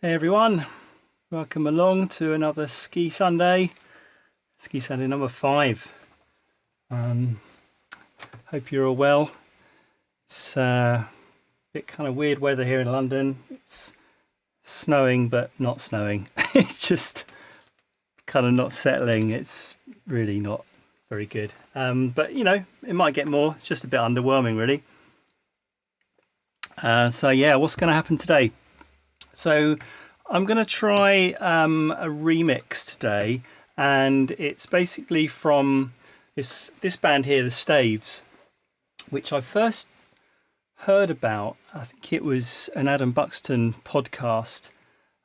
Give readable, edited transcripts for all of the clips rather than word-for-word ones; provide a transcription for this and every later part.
Hey everyone, welcome along to another Ski Sunday number 5. Hope you're all well. It's a bit kind of weird weather here in London. It's snowing but not snowing. It's just kind of not settling. It's really not very good. But you know, it might get more. It's just a bit underwhelming really. So yeah, what's going to happen today? So I'm going to try a remix today, and it's basically from this band here, the Staves, which I first heard about. I think it was an Adam Buxton podcast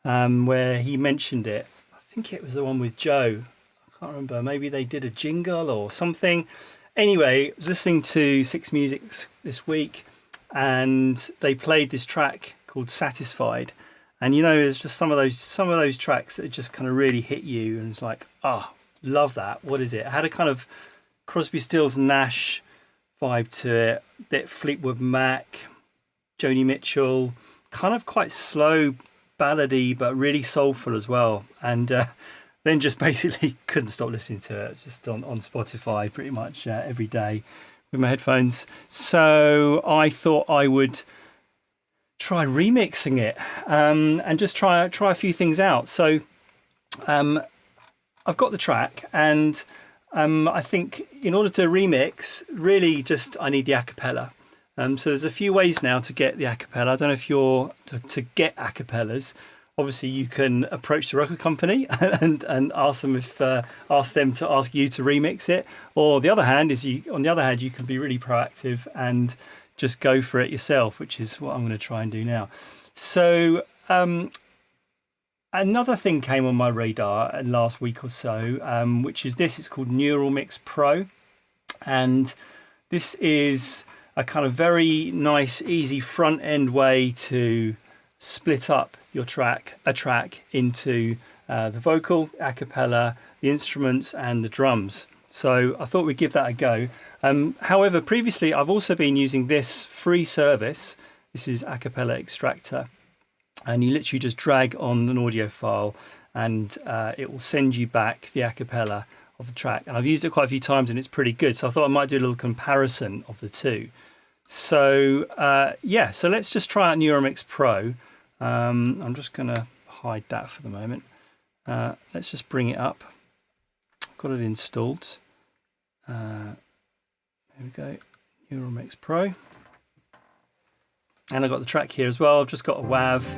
where he mentioned it. I think it was the one with Joe. I can't remember. Maybe they did a jingle or something. Anyway, I was listening to Six Music this week, and they played this track called Satisfied. And you know, it's just some of those tracks that just kind of really hit you, and it's like, love that. What is it? It had a kind of Crosby, Stills, Nash vibe to it, bit Fleetwood Mac, Joni Mitchell, kind of quite slow, ballady, but really soulful as well. And then just basically couldn't stop listening to it. It's just on Spotify pretty much every day with my headphones. So I thought I would try remixing it and just try a few things out. So I've got the track, and I think in order to remix, really just I need the a cappella. So there's a few ways now to get the a cappella. I don't know if you're to get a cappellas. Obviously, you can approach the record company and ask them to ask you to remix it. Or the other hand is you can be really proactive and just go for it yourself, which is what I'm going to try and do now. So another thing came on my radar last week or so, which is this. It's called Neural Mix Pro, and this is a kind of very nice, easy front end way to split up a track into the vocal, a cappella, the instruments, and the drums. So I thought we'd give that a go. However, previously I've also been using this free service. This is A Cappella Extractor, and you literally just drag on an audio file, and it will send you back the a cappella of the track. And I've used it quite a few times, and it's pretty good. So I thought I might do a little comparison of the two. So so let's just try out Neural Mix Pro. I'm just going to hide that for the moment. Let's just bring it up. Got it installed. There we go, Neural Mix Pro. And I've got the track here as well. I've just got a WAV.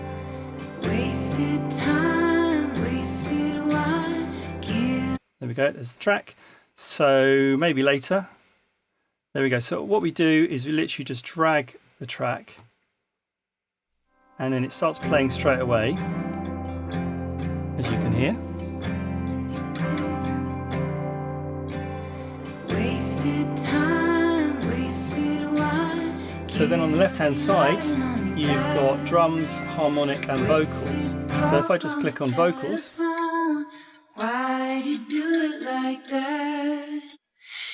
Wasted time, wasted one. There we go, there's the track. So maybe later. There we go. So what we do is we literally just drag the track, and then it starts playing straight away, as you can hear. So then on the left hand side you've got drums, harmonic and vocals. So if I just click on vocals, why do you do it like that?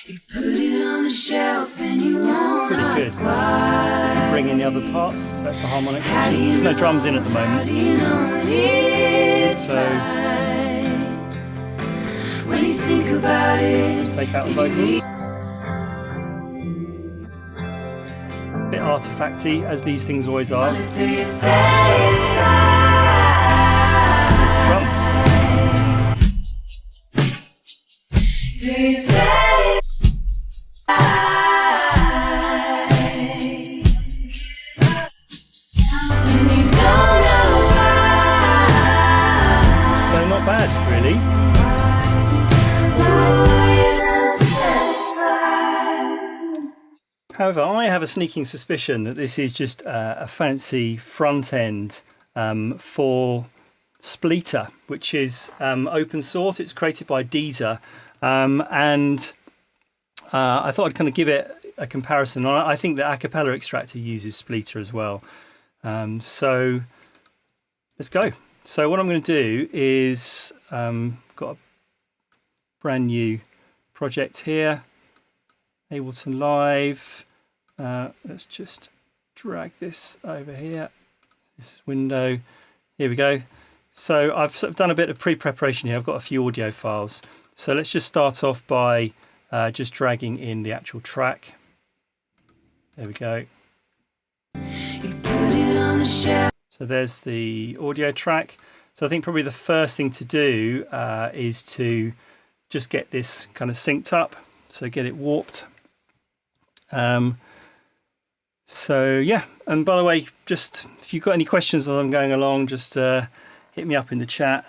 You put it on the shelf and you won't ask why. Bring in the other parts, so that's the harmonic section. There's no drums in at the moment. So when you think about it, just take out the vocals. Bit artifacty, as these things always are. And it's drums. So not bad, really. However, I have a sneaking suspicion that this is just a fancy front end for Splitter, which is open source. It's created by Deezer, and I thought I'd kind of give it a comparison. I think the A Cappella Extractor uses Splitter as well. So let's go. So what I'm going to do is got a brand new project here. Ableton Live. Let's just drag this over here. This is window. Here we go. So I've sort of done a bit of pre-preparation here. I've got a few audio files. So let's just start off by just dragging in the actual track. There we go. So there's the audio track. So I think probably the first thing to do is to just get this kind of synced up. So get it warped. So yeah, and by the way, just if you've got any questions as I'm going along, just hit me up in the chat.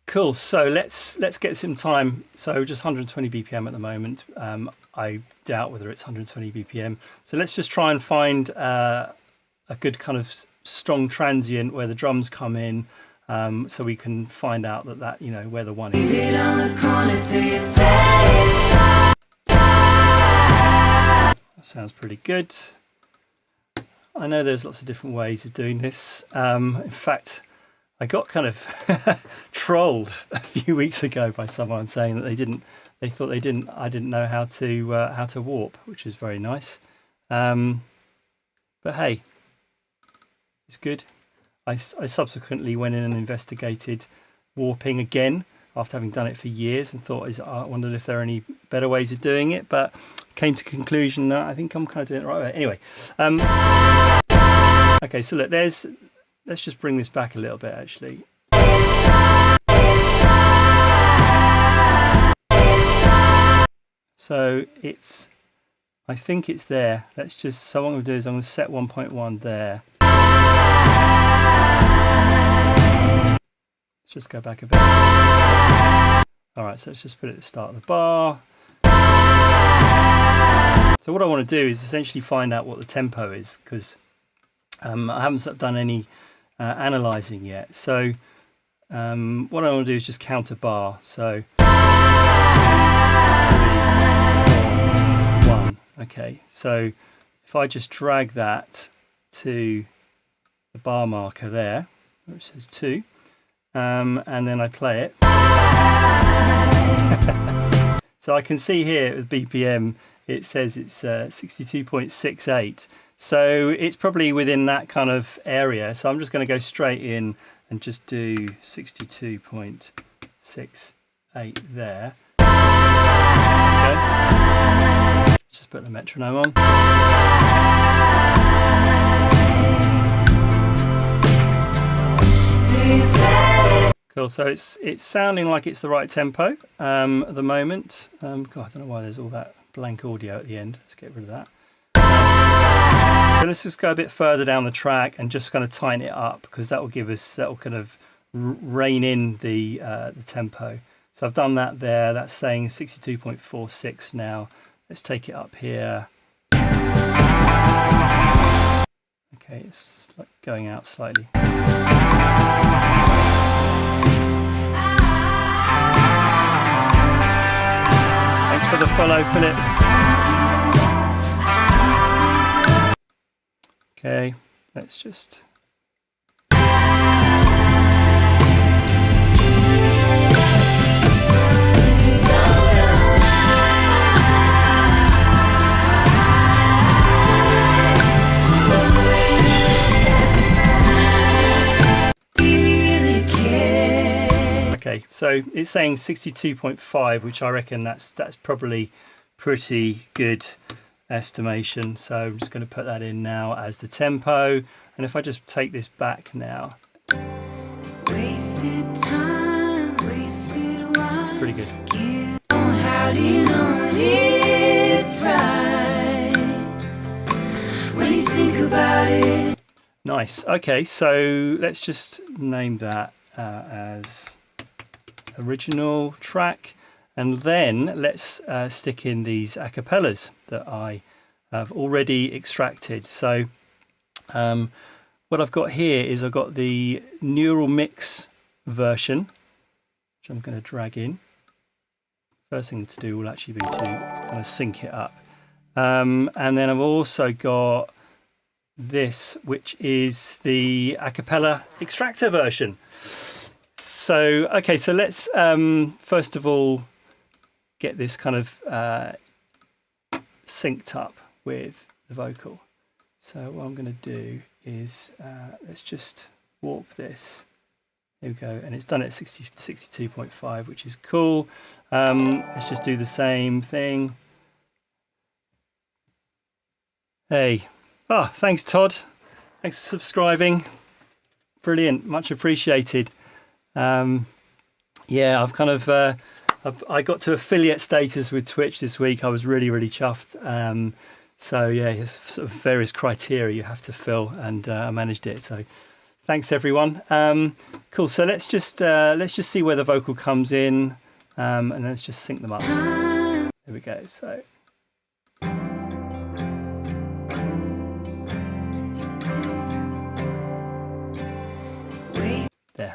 Cool. So let's get some time. So just 120 BPM at the moment. I doubt whether it's 120 BPM. So let's just try and find a good kind of strong transient where the drums come in, so we can find out that you know where the one is. That sounds pretty good. I know there's lots of different ways of doing this. In fact, I got kind of trolled a few weeks ago by someone saying that I didn't know how to warp, which is very nice. But hey, it's good. I subsequently went in and investigated warping again after having done it for years and I wondered if there are any better ways of doing it, but came to the conclusion that I think I'm kind of doing it the right way. Anyway, okay, so look, let's just bring this back a little bit actually. So I think it's there. So what I'm going to do is I'm going to set 1.1 there. Let's just go back a bit. All right, so let's just put it at the start of the bar. So what I want to do is essentially find out what the tempo is, because I haven't sort of done any analyzing yet. So what I want to do is just count a bar. So 2, 3, 4, 1. Okay, so if I just drag that to the bar marker there, where it says 2, and then I play it. So I can see here with BPM, it says it's 62.68. So it's probably within that kind of area. So I'm just going to go straight in and just do 62.68 there. Okay. Let's just put the metronome on. Cool, so it's sounding like it's the right tempo at the moment. God, I don't know why there's all that blank audio at the end. Let's get rid of that. So let's just go a bit further down the track and just kind of tighten it up, because that will kind of rein in the tempo. So I've done that there. That's saying 62.46 now. Let's take it up here. Okay, it's like going out slightly. Thanks for the follow, Philip. Okay, let's just... Okay, so it's saying 62.5, which I reckon that's probably pretty good estimation. So I'm just going to put that in now as the tempo, and if I just take this back now, wasted time, wasted wine. Pretty good. How do you know it's right when you think about it? Nice. Okay, so let's just name that as original track, and then let's stick in these acapellas that I have already extracted. So what I've got here is I've got the neural mix version, which I'm going to drag in. First thing to do will actually be to kind of sync it up, and then I've also got this, which is the acapella extractor version. So okay, so let's first of all get this kind of synced up. with the vocal. So what I'm going to do is let's just warp this. There we go, and it's done at 62.5, which is cool. Let's just do the same thing. Hey, thanks Todd. Thanks for subscribing. Brilliant, much appreciated. Yeah, I've kind of I got to affiliate status with Twitch this week. I was really chuffed. So yeah, it's sort of various criteria you have to fill, and I managed it. So thanks everyone. Cool. So let's just see where the vocal comes in, and let's just sync them up. There we go. So. There.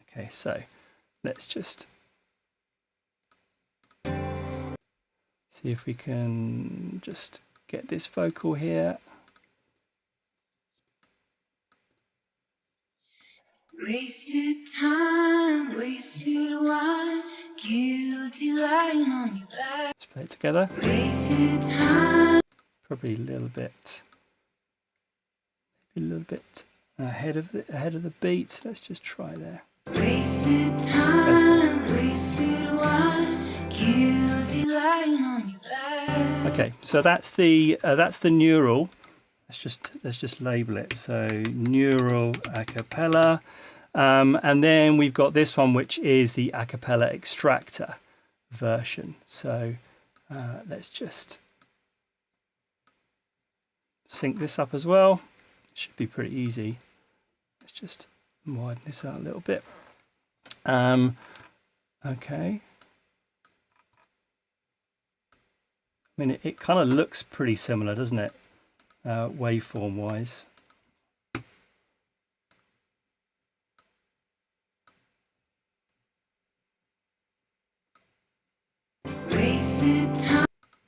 Okay, so let's just see if we can just get this vocal here. Wasted time, wasted wine, guilty lying on your back. Let's play it together. Wasted time. Probably a little bit ahead of the beat. Let's just try there. Wasted time, wasted wine, guilty lying on your back. Okay, so that's the neural. Let's just label it. So neural a cappella, and then we've got this one, which is the a cappella extractor version. So let's just sync this up as well. Should be pretty easy. Let's just widen this out a little bit. Okay. I mean, it kind of looks pretty similar, doesn't it? Waveform wise. Wasted time.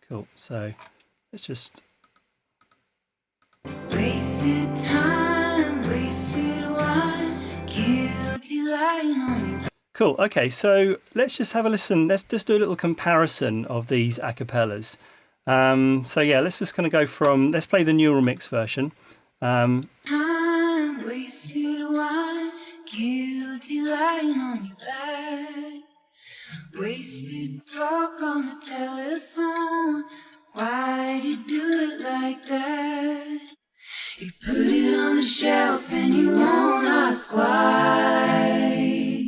Cool. So let's just. Wasted time, wasted wine, guilty lying on your back. Cool. Okay, so let's just have a listen. Let's just do a little comparison of these a cappellas. So yeah, let's just kind of go from. Let's play the neural mix version. Time, wasted wine, guilty lying on your back. Wasted talk on the telephone. Why'd you do it like that? You put it on the shelf and you won't ask why.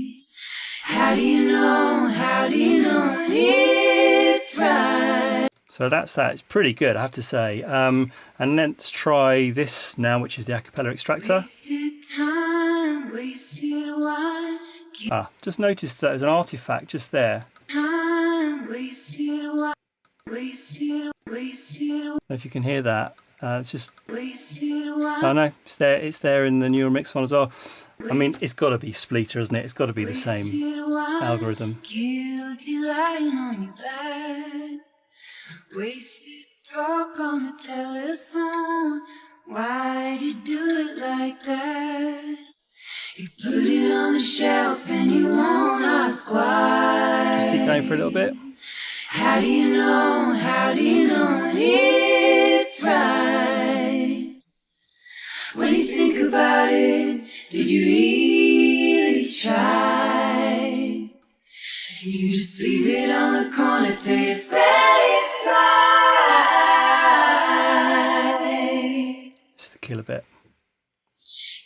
How do you know? How do you know when it's right? So that's that. It's pretty good, I have to say. And let's try this now, which is the a cappella extractor. Wasted time, wasted wine. Just notice that there's an artifact just there. Time, wasted wine. Wasted. I don't know if you can hear that. It's just. Wasted wine. Oh no, it's there. It's there in the neural mix one as well. I mean, it's got to be Spleeter, isn't it? It's got to be the same algorithm. Guilty lying on your back. Wasted talk on the telephone. Why'd you do it like that? You put it on the shelf and you won't ask why. Just keep going for a little bit. How do you know? How do you know when it's right? When you think about it, did you really try? You just leave it on the corner till you're satisfied. Just the killer bit.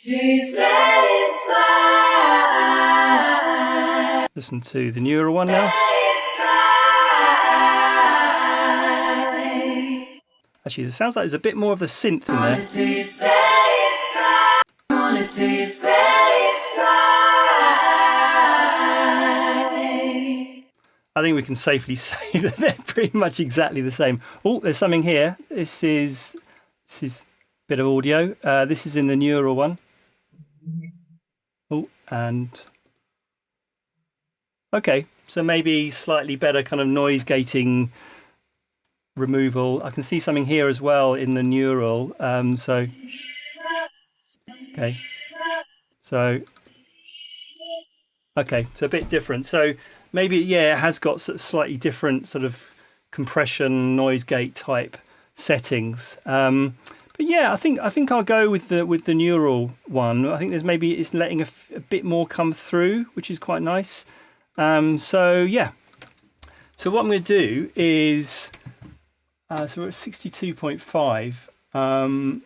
Till you're satisfied. Listen to the neural one now. Actually, it sounds like there's a bit more of the synth in there. I think we can safely say that they're pretty much exactly the same. Oh, there's something here. This is a bit of audio. This is in the neural one. Oh, and okay, so maybe slightly better kind of noise gating removal. I can see something here as well in the neural. So okay, so a bit different. So maybe, yeah, it has got sort of slightly different sort of compression, noise gate type settings. But yeah, I think I'll go with the neural one. I think it's letting a bit more come through, which is quite nice. So yeah. So what I'm going to do is, so we're at 62.5.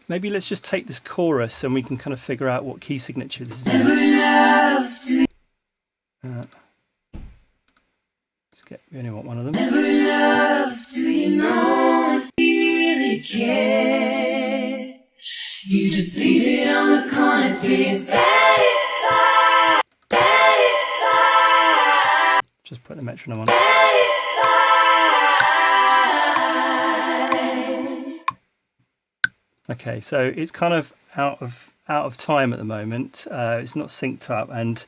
Maybe let's just take this chorus and we can kind of figure out what key signature this is in. We only want one of them. Never enough, do you know I really care? You just leave it on the corner till you're satisfied. Just put the metronome on. Okay, so it's kind of out of time at the moment. It's not synced up, and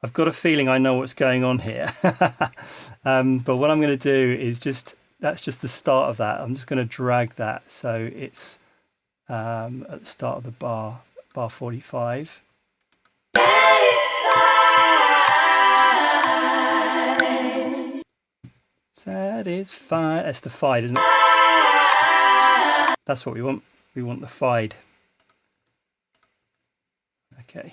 I've got a feeling I know what's going on here. But what I'm going to do is that's just the start of that. I'm just going to drag that so it's at the start of the bar 45. Satisfied. That's the fied, isn't it? That's what we want. We want the fied. Okay.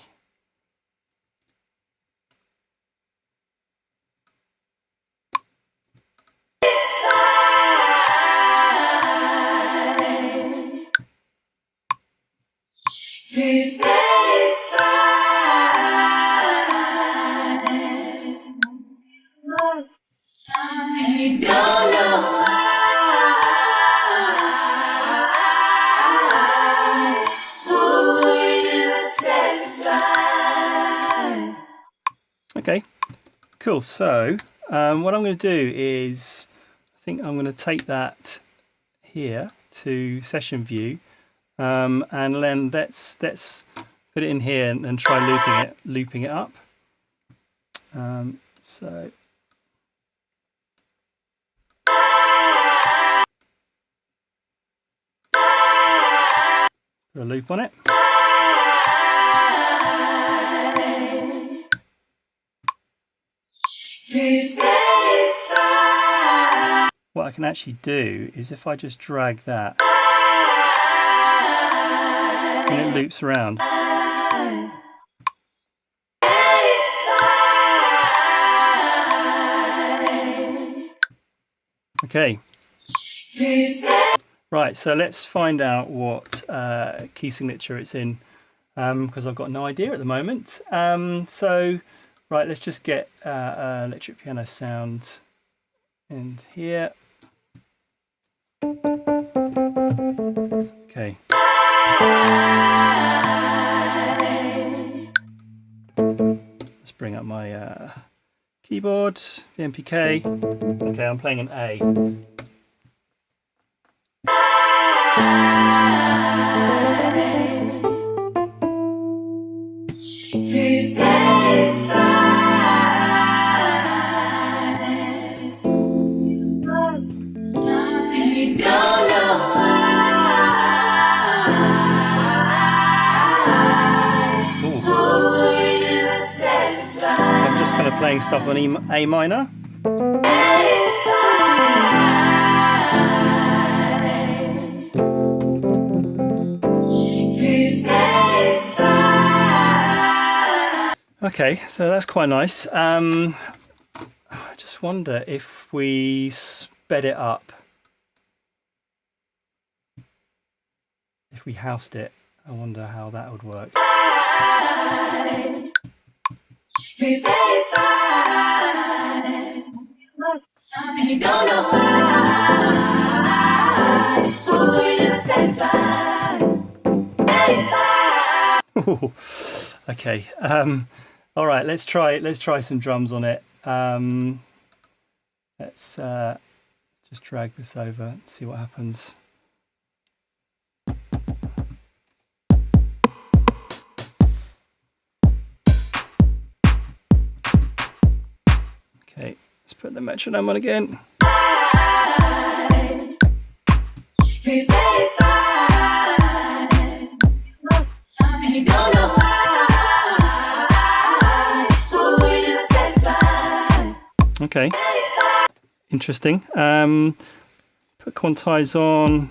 And you don't know why. Oh, you're never satisfied. Okay, cool. So what I'm going to do is, I think I'm going to take that here to session view, and then let's put it in here and try looping it up. So. Put a loop on it. What I can actually do is if I just drag that and it loops around. Okay. Right, so let's find out what key signature it's in, because I've got no idea at the moment. So, right, let's just get electric piano sound in here. Okay. Let's bring up my keyboard, the MPK. Okay, I'm playing an A. I'm just kind of playing stuff on A minor. Okay, so that's quite nice. I just wonder if we sped it up, if we housed it, I wonder how that would work. And you don't know why. Oh, you're never satisfied. Okay. All right. Let's try some drums on it. Let's just drag this over and see what happens. Okay. Let's put the metronome on again. Okay. interesting. Put quantize on.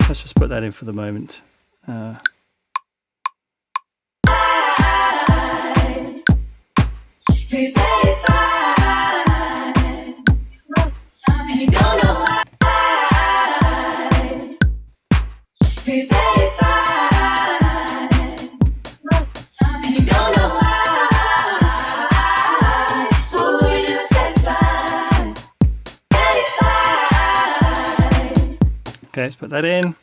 Let's just put that in for the moment. Okay, let's put that in.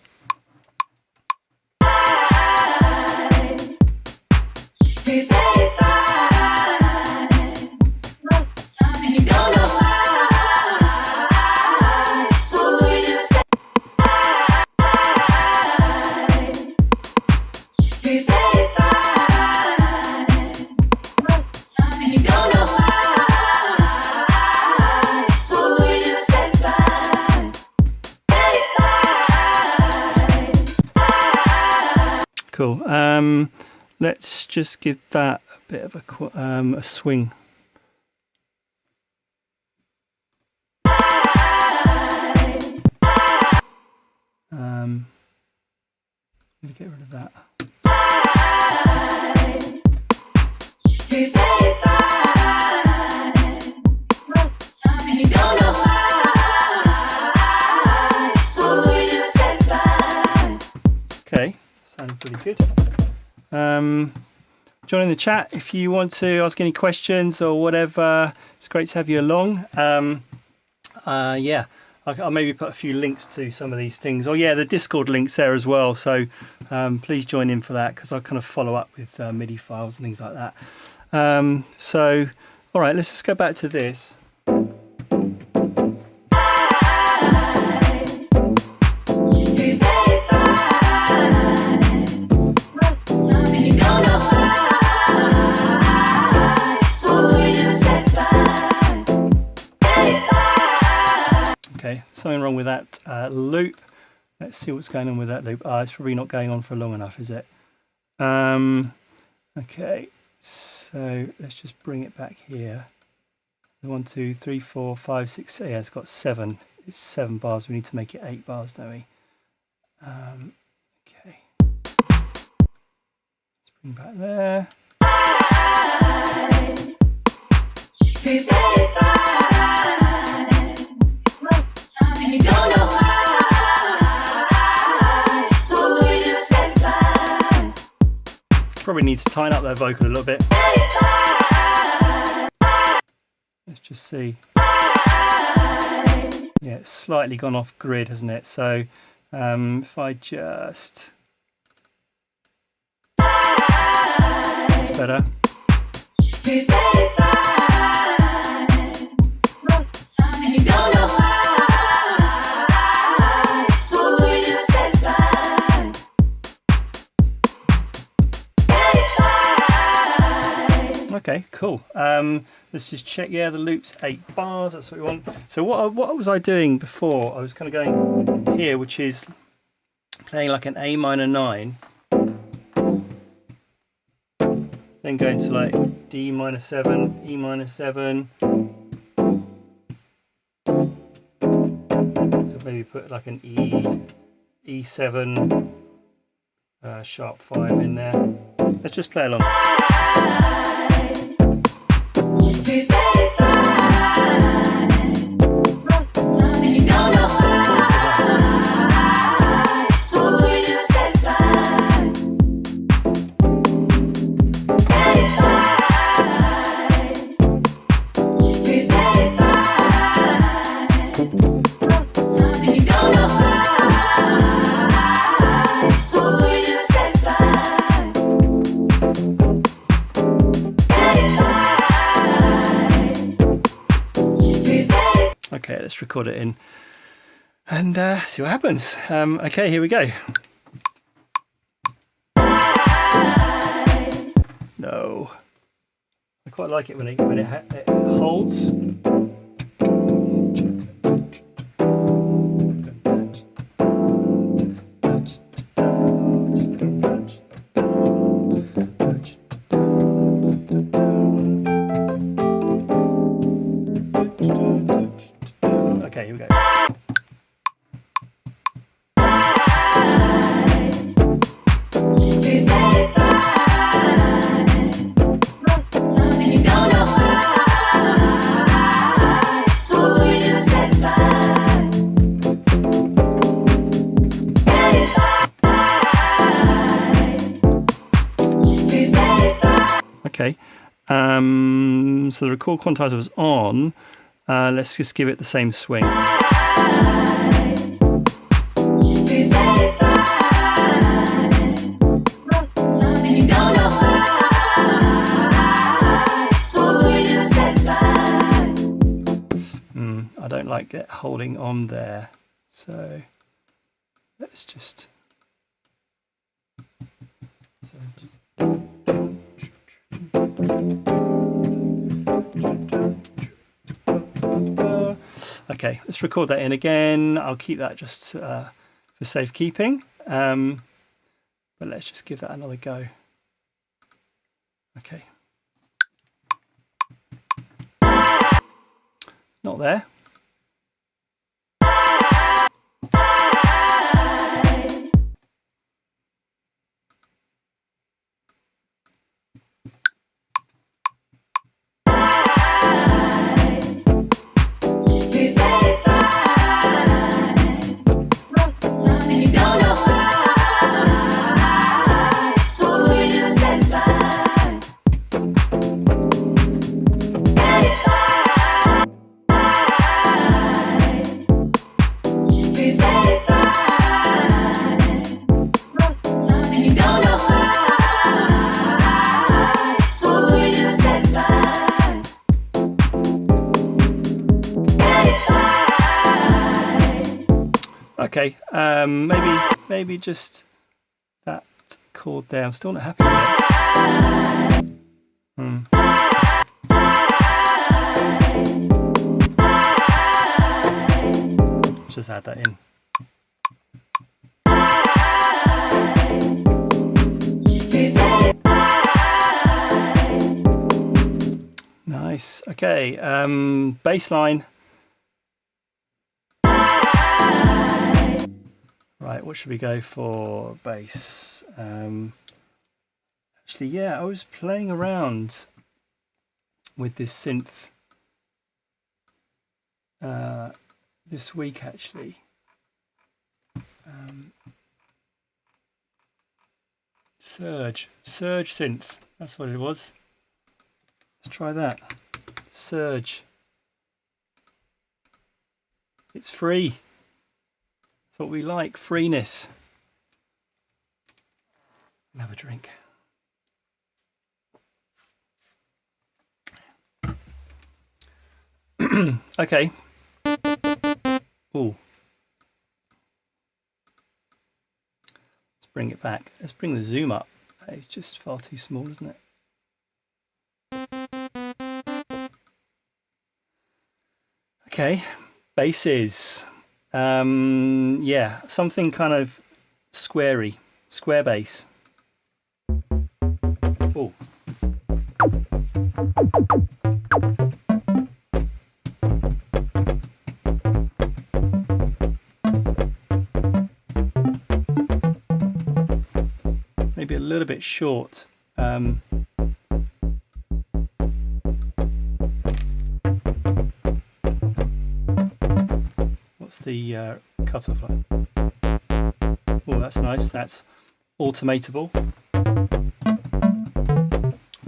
Cool. Let's just give that a bit of a swing. I'm going to get rid of that. Okay, sounded pretty good. Join in the chat if you want to ask any questions or whatever. It's great to have you along. Yeah, I'll maybe put a few links to some of these things. Oh yeah, the Discord link's there as well. So please join in for that, because I'll kind of follow up with MIDI files and things like that. So, all right, let's just go back to this. Okay, something wrong with that loop. Let's see what's going on with that loop. It's probably not going on for long enough, is it? Okay, so let's just bring it back here. 1, 2, 3, 4, 5, 6. Yeah, it's got 7. It's 7 bars. We need to make it 8 bars, don't we? Okay. Let's bring back there. Probably needs to tighten up that vocal a little bit. Let's just see. Yeah, it's slightly gone off grid, hasn't it? So if I just... That's better. Okay, cool. Let's just check. Yeah, the loop's 8 bars. That's what we want. So what was I doing before? I was kind of going here, which is playing like an A minor 9, then going to like D minor 7, E minor 7. So maybe put like an E7, sharp 5 in there. Let's just play along. Okay, let's record it in and see what happens. Okay, here we go. No, I quite like it when it holds. Okay, here we go. Okay, so the record quantizer was on. Let's just give it the same swing. I don't like it holding on there, so let's just... Okay, let's record that in again. I'll keep that just for safekeeping, but let's just give that another go. Okay. Not there. Okay, maybe just that chord there. I'm still not happy with it. Just add that in. Nice. Okay, bass line. Right, what should we go for bass? Actually, yeah, I was playing around with this synth this week, actually. Surge synth, that's what it was. Let's try that. Surge. It's free. That's what we like, freeness. Have a drink. Okay. Ooh. Let's bring it back. Let's bring the zoom up. It's just far too small, isn't it? Okay, basses. Yeah, something kind of squarey, square bass. Oh. Maybe a little bit short. What's the cutoff line? Oh, that's nice. That's automatable.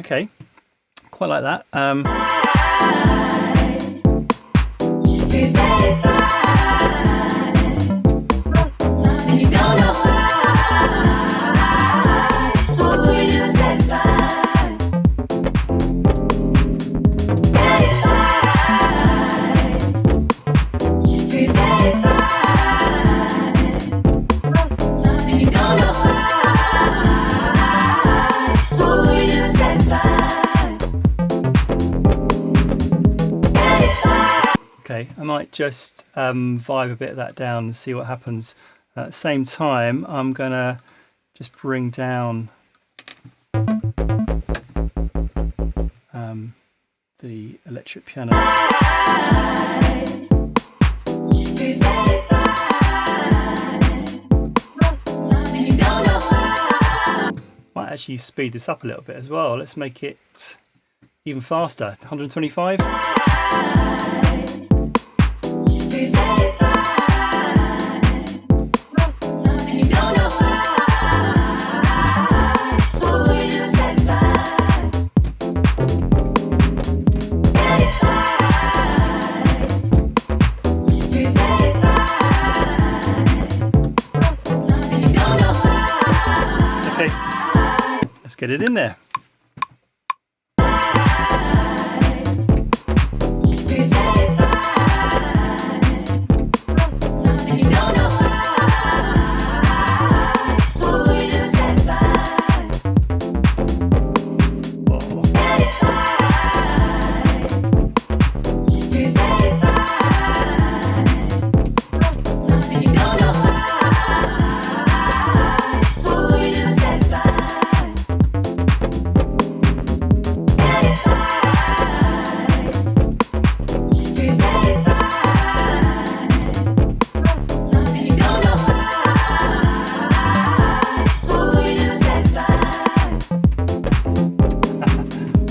Okay, quite like that. Okay, I might just vibe a bit of that down and see what happens. At the same time, I'm gonna just bring down the electric piano. actually speed this up a little bit as well. Let's make it even faster. 125. Okay, let's get it in there.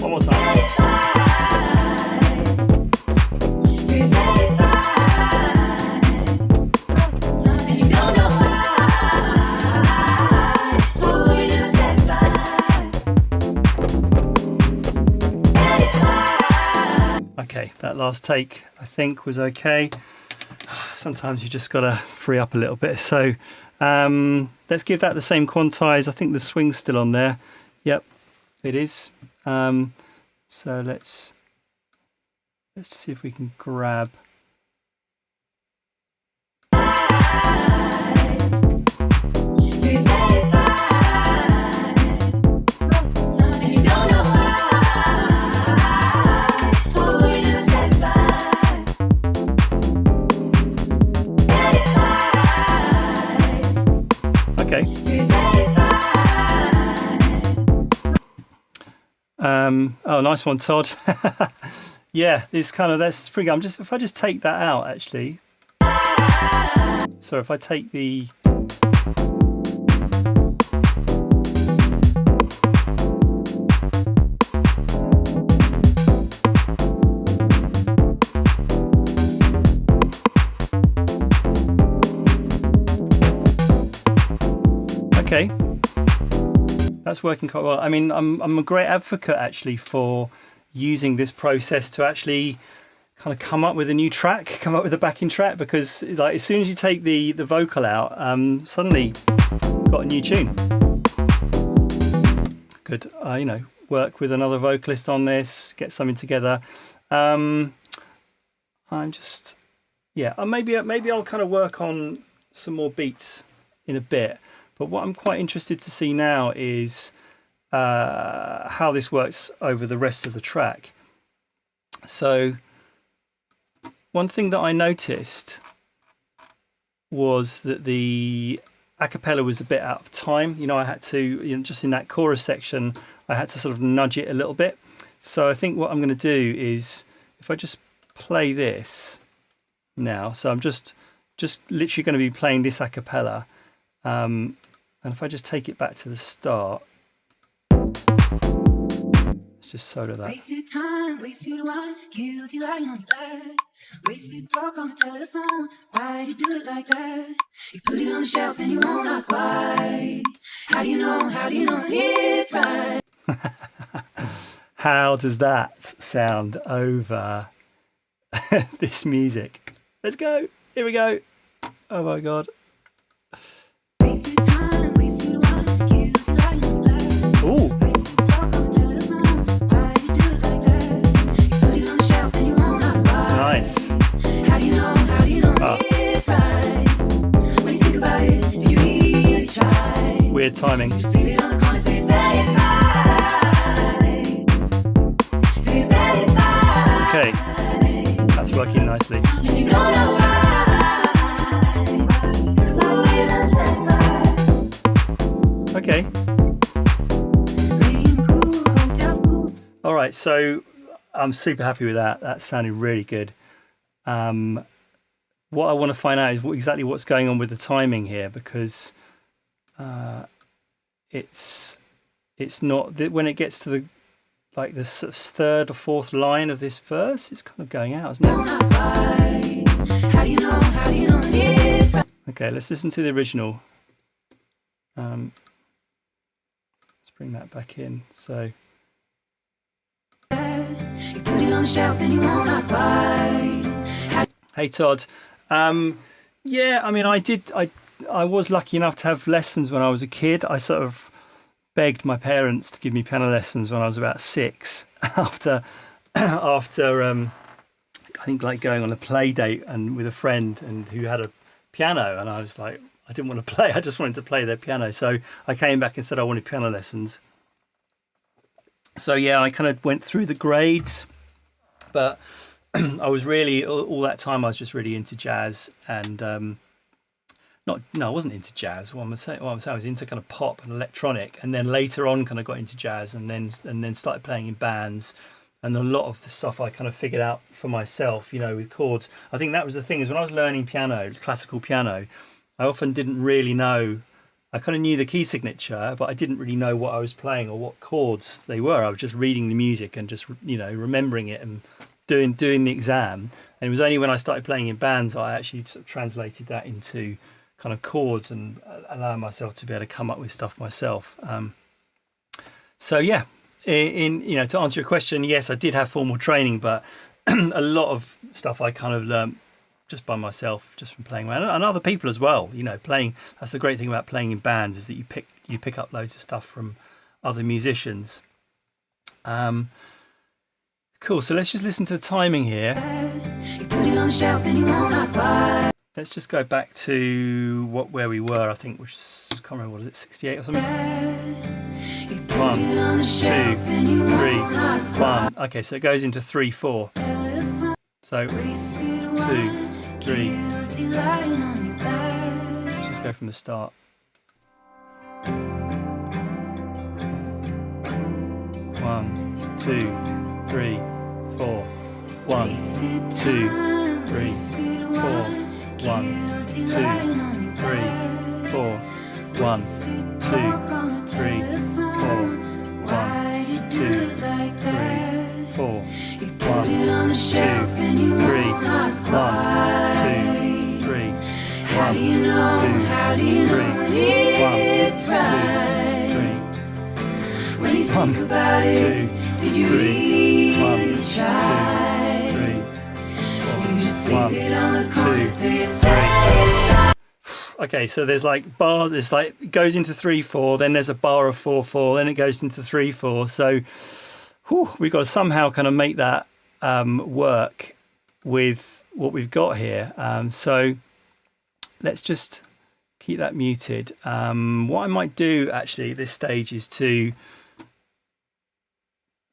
One more time. Okay, that last take I think was okay. Sometimes you just gotta free up a little bit. So let's give that the same quantize. I think the swing's still on there. Yep, it is. So let's see if we can grab. Okay. Oh, nice one, Todd. Yeah, it's kind of, that's pretty good. If I just take that out, actually. So if I take the. Okay, that's working quite well. I mean, I'm a great advocate actually for using this process to actually kind of come up with a new track, come up with a backing track, because like as soon as you take the vocal out, suddenly got a new tune. Could you know, work with another vocalist on this, get something together. I'm just, yeah, maybe I'll kind of work on some more beats in a bit. But what I'm quite interested to see now is how this works over the rest of the track. So one thing that I noticed was that the a cappella was a bit out of time. You know, I had to, you know, just in that chorus section, I had to sort of nudge it a little bit. So I think what I'm going to do is, if I just play this now, so I'm just literally going to be playing this a cappella. And if I just take it back to the start, let's just solo that. Wasted time, wasted wine, guilty lying on your back. Wasted talk on the telephone, why'd you do it like that? You put it on the shelf and you won't ask why. How do you know it's right? How does that sound over this music? Let's go, here we go. Oh my God. Wasted time, wasted wine, guilty lying on your back. Ooh. Wasted talk on the telephone, why'd you do it like that? You put it on the shelf and you won't ask why. Nice. How do you know it's right? When you think about it, do you really try? Weird timing. Just leave it on the corner till you're satisfied. Till you're satisfied. Okay, that's working nicely. And you don't know why. Oh, you're not satisfied. Okay. Playing cool, hotel food. All right, so I'm super happy with that. That sounded really good. What I want to find out is exactly what's going on with the timing here, because it's it's not that when it gets to the like the sort of third or fourth line of this verse, it's kind of going out, isn't it? Okay, let's listen to the original. Let's bring that back in. So you put it on the shelf and you won't ask why. Hey Todd. Yeah, I mean, I was lucky enough to have lessons when I was a kid. I sort of begged my parents to give me piano lessons when I was about 6 after I think like going on a play date and with a friend and who had a piano, and I was like, I didn't want to play, I just wanted to play their piano. So I came back and said I wanted piano lessons. So yeah, I kind of went through the grades, but I was really all that time I was just really into jazz and I wasn't into jazz. What I'm saying, I was into kind of pop and electronic, and then later on kind of got into jazz, and then started playing in bands. And a lot of the stuff I kind of figured out for myself, you know, with chords. I think that was the thing, is when I was learning piano, classical piano, I often didn't really know. I kind of knew the key signature, but I didn't really know what I was playing or what chords they were. I was just reading the music and just, you know, remembering it and doing the exam. And it was only when I started playing in bands I actually sort of translated that into kind of chords and allowing myself to be able to come up with stuff myself. So yeah, you know, to answer your question, yes, I did have formal training, but a lot of stuff I kind of learned just by myself, just from playing around, and other people as well. You know, playing. That's the great thing about playing in bands, is that you pick up loads of stuff from other musicians. Cool. So let's just listen to the timing here. You put it on the shelf and you won't ask why. Let's just go back to where we were, I think, which is, I can't remember, what is it, 68 or something? 1, 2, 3, 1. Okay, so it goes into 3/4. So 2, 3. Let's just go from the start. 1, 2, 3, 4. 1, 2, 3, 4. 1, 2, 3, 4. 1, 2, 3, 4. 1, 2, 3, 4. 1, 2, 3. 1, 2, 3. 1, 2, 3. 1, 2, 3. When you think about it, did you really try? 1, 2, 3. One, two, three. Okay, so there's like bars. It's like it goes into 3/4. Then there's a bar of 4/4. Then it goes into 3/4. So we've got to somehow kind of make that work with what we've got here. So let's just keep that muted. What I might do actually at this stage is to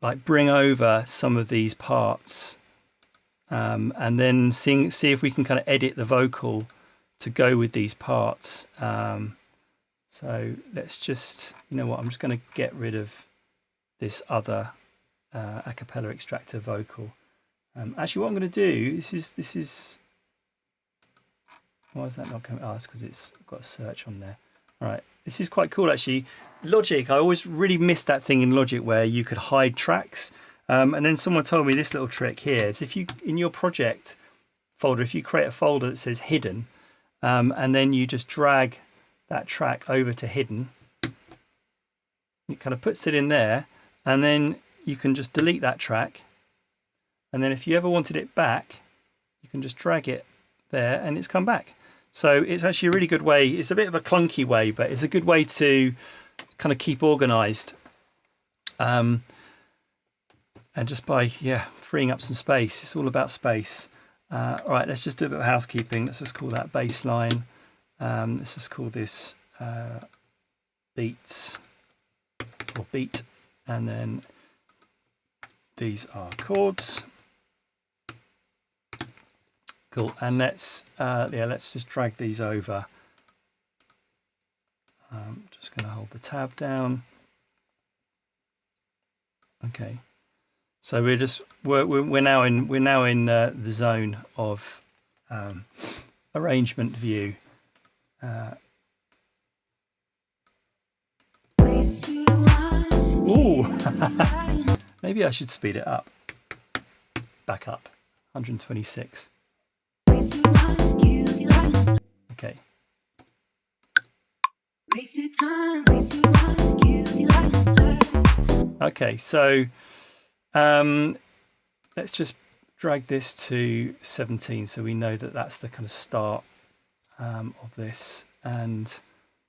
like bring over some of these parts. And then see if we can kind of edit the vocal to go with these parts. So let's just, you know what, I'm just going to get rid of this other a cappella extractor vocal. Actually, what I'm going to do, this is, why is that not coming? Oh, it's because it's got a search on there. All right, this is quite cool actually. Logic, I always really missed that thing in Logic where you could hide tracks. And then someone told me this little trick here is if you, in your project folder, if you create a folder that says hidden, and then you just drag that track over to hidden, it kind of puts it in there, and then you can just delete that track. And then if you ever wanted it back, you can just drag it there and it's come back. So it's actually a really good way. It's a bit of a clunky way, but it's a good way to kind of keep organized. And just by, freeing up some space. It's all about space. All right, let's just do a bit of housekeeping. Let's just call that bass line. Let's just call this beats or beat. And then these are chords. Cool. And let's just drag these over. Just going to hold the tab down. Okay. So we're now in the zone of arrangement view. Wasted wine. Ooh. Maybe I should speed it up. Back up. 126. Okay. Okay, so let's just drag this to 17 so we know that that's the kind of start of this, and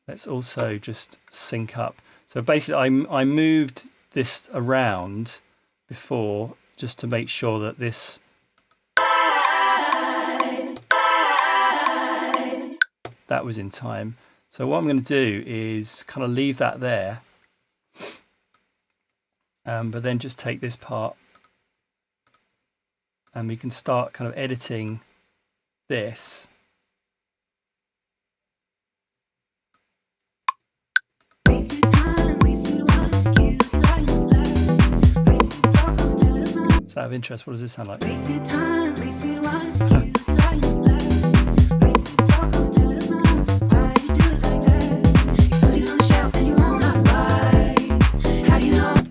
let's also just sync up. So basically I moved this around before just to make sure that this that was in time. So what I'm going to do is kind of leave that there, but then just take this part and we can start kind of editing this. So out of interest, what does this sound like? Wasted time, wasted wine.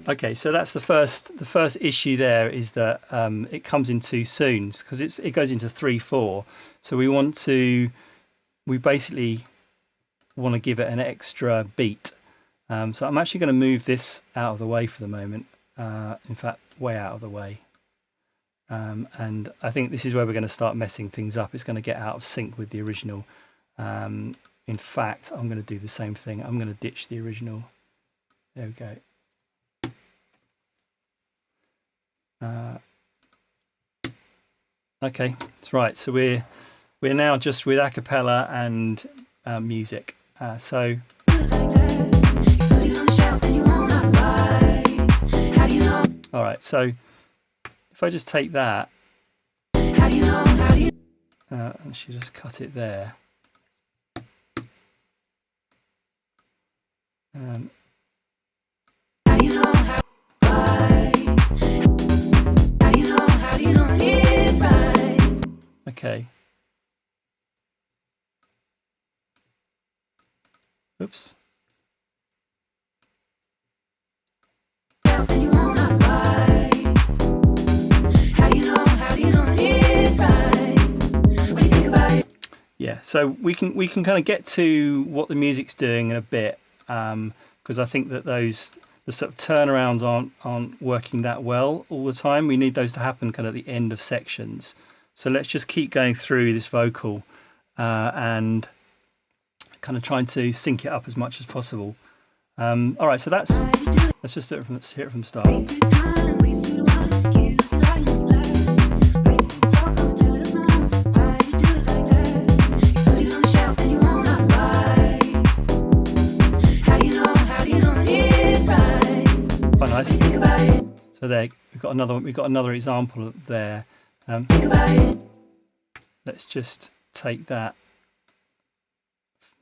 Okay, so that's the first issue there, is that it comes in too soon because it goes into 3/4. So we basically want to give it an extra beat. So I'm actually going to move this out of the way for the moment. In fact, way out of the way. And I think this is where we're going to start messing things up. It's going to get out of sync with the original. In fact, I'm going to do the same thing. I'm going to ditch the original. There we go. Okay, that's right. So we're now just with a cappella and music. So all right. So if I just take that, and she just cut it there. Okay. Oops. Yeah, so we can kind of get to what the music's doing in a bit, because I think that the sort of turnarounds aren't working that well all the time. We need those to happen kind of at the end of sections. So let's just keep going through this vocal and kind of trying to sync it up as much as possible. All right, so let's just hear it from the start. Quite nice. So there, we've got another example there. Let's just take that,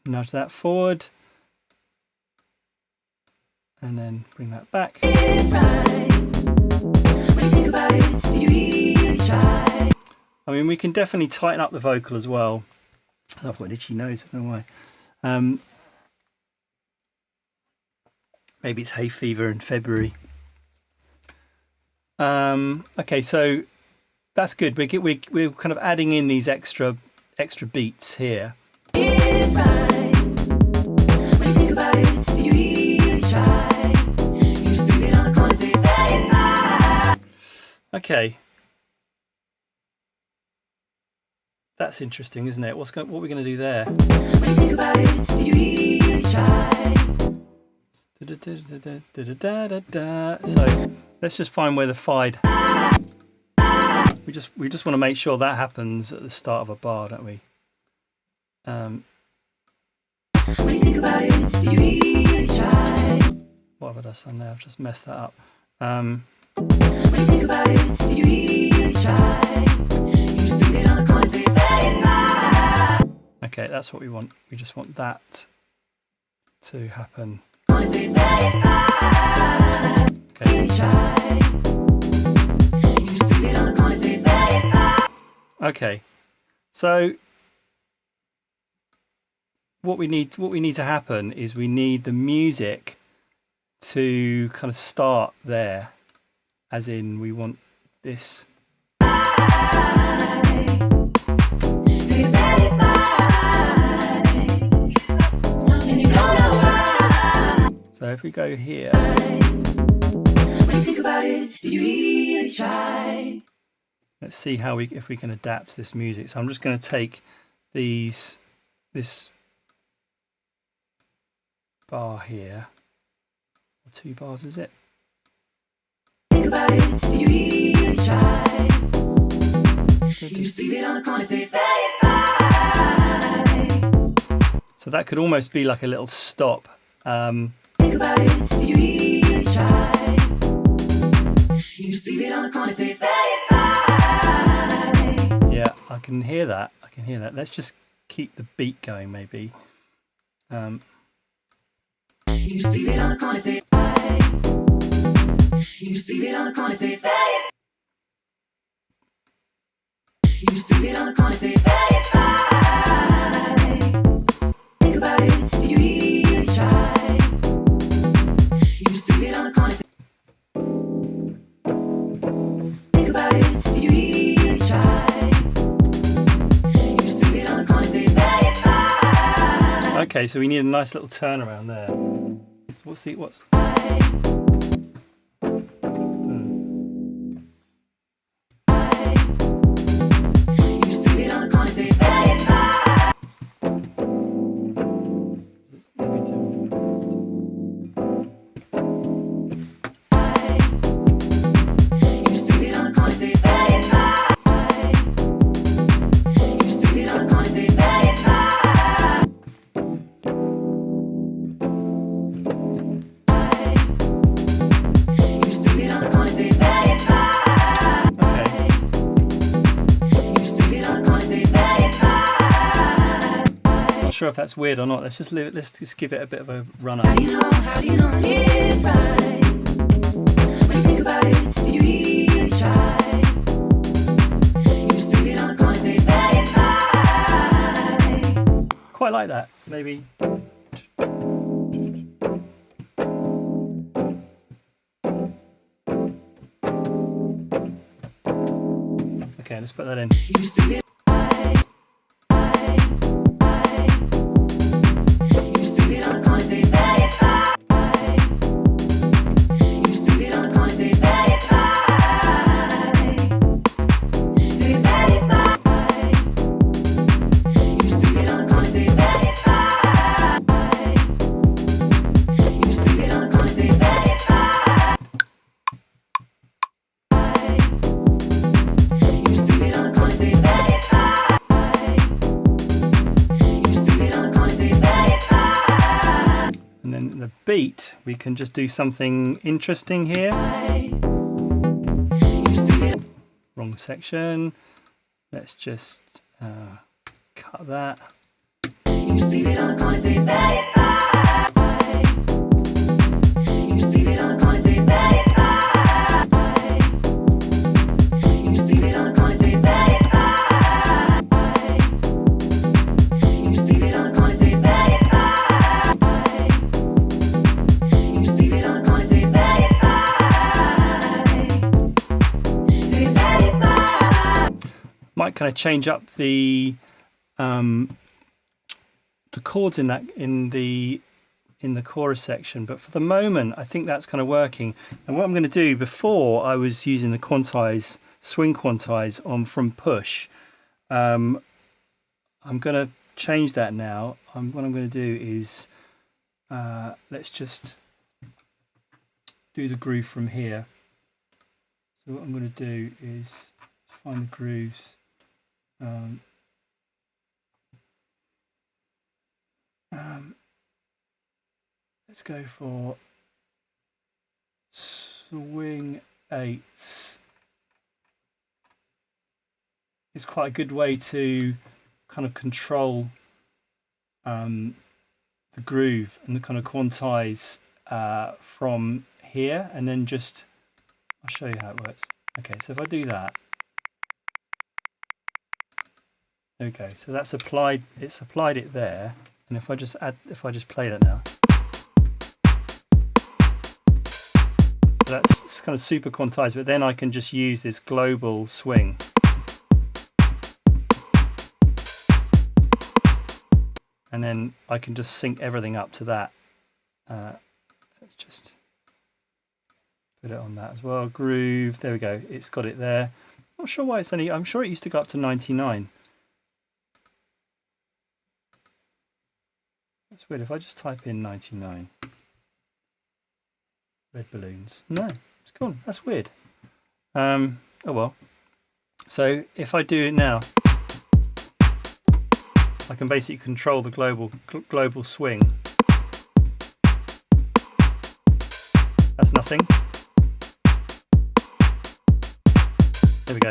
nudge that forward, and then bring that back. I mean, we can definitely tighten up the vocal as well. I've got an itchy nose, I don't know why. Maybe it's hay fever in February. Okay, so that's good. We're kind of adding in these extra beats here. Okay, that's interesting, isn't it? What are we going to do there? So let's just find where the fide. We just want to make sure that happens at the start of a bar, don't we? When you think about it, did you really try? What have I done now? I've just messed that up. When you think about it, did you really try? You just leave it on the corner till you say it's right. Okay, that's what we want. We just want that to happen. Okay, so what we need to happen is we need the music to kind of start there, as in we want this. So if we go here, when you think about it, did you really try? let's see how if we can adapt this music. So I'm just going to take this bar here, or 2 bars is it? Think about it, did you really try? You just leave it on the corner till you're satisfied. So that could almost be like a little stop. Think about it, did you really try? You just leave it on the corner till you're satisfied. Yeah, I can hear that. I can hear that. Let's just keep the beat going, maybe. You just leave it on the corner till you're satisfied. You just leave it on the corner till you're satisfied. You just leave it on the corner till you're satisfied. Think about it, did you really try? You just leave it on the corner till... Think about it, did you really try? You just leave it on the corner till you're satisfied. Okay, so we need a nice little turnaround there. What's sure if that's weird or not. Let's just give it a bit of a run up. How do you know when it's right? When you think about it, did you really try? You just leave it on the corner till you're satisfied. Quite like that, maybe. Okay, let's put that in. You just leave it. Beat, we can just do something interesting here. Wrong section. Let's just cut that. You just leave it on the corner till you're satisfied. You just leave it on the corner till you're satisfied. You just leave it on the corner till you're satisfied. You just leave it on the corner till you're satisfied. Might kind of change up the chords in the chorus section, but for the moment I think that's kind of working. And what I'm going to do, before I was using the swing quantize from push, I'm going to change that now. What I'm going to do is let's just do the groove from here. So what I'm going to do is find the grooves. Let's go for swing 8s. It's quite a good way to kind of control the groove and the kind of quantize from here, and then just I'll show you how it works. Okay, so if I do that. Okay, so that's applied. It's applied it there, and if I just play that now. So that's kind of super quantized, but then I can just use this global swing. And then I can just sync everything up to that. Let's just put it on that as well. Groove, there we go. It's got it there. Not sure why it's only, I'm sure it used to go up to 99. That's weird. If I just type in 99. Red balloons. No, it's gone. That's weird. Oh well. So if I do it now, I can basically control the global swing. That's nothing. There we go.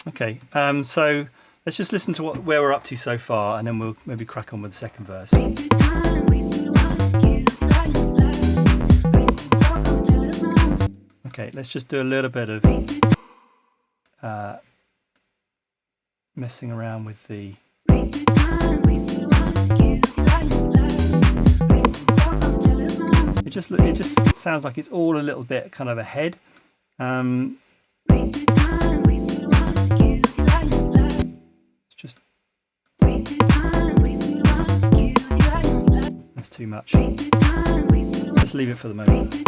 Okay, so let's just listen to where we're up to so far, and then we'll maybe crack on with the second verse. Okay, let's just do a little bit of messing around with the... It just sounds like it's all a little bit kind of ahead. It's just... That's too much. Let's leave it for the moment.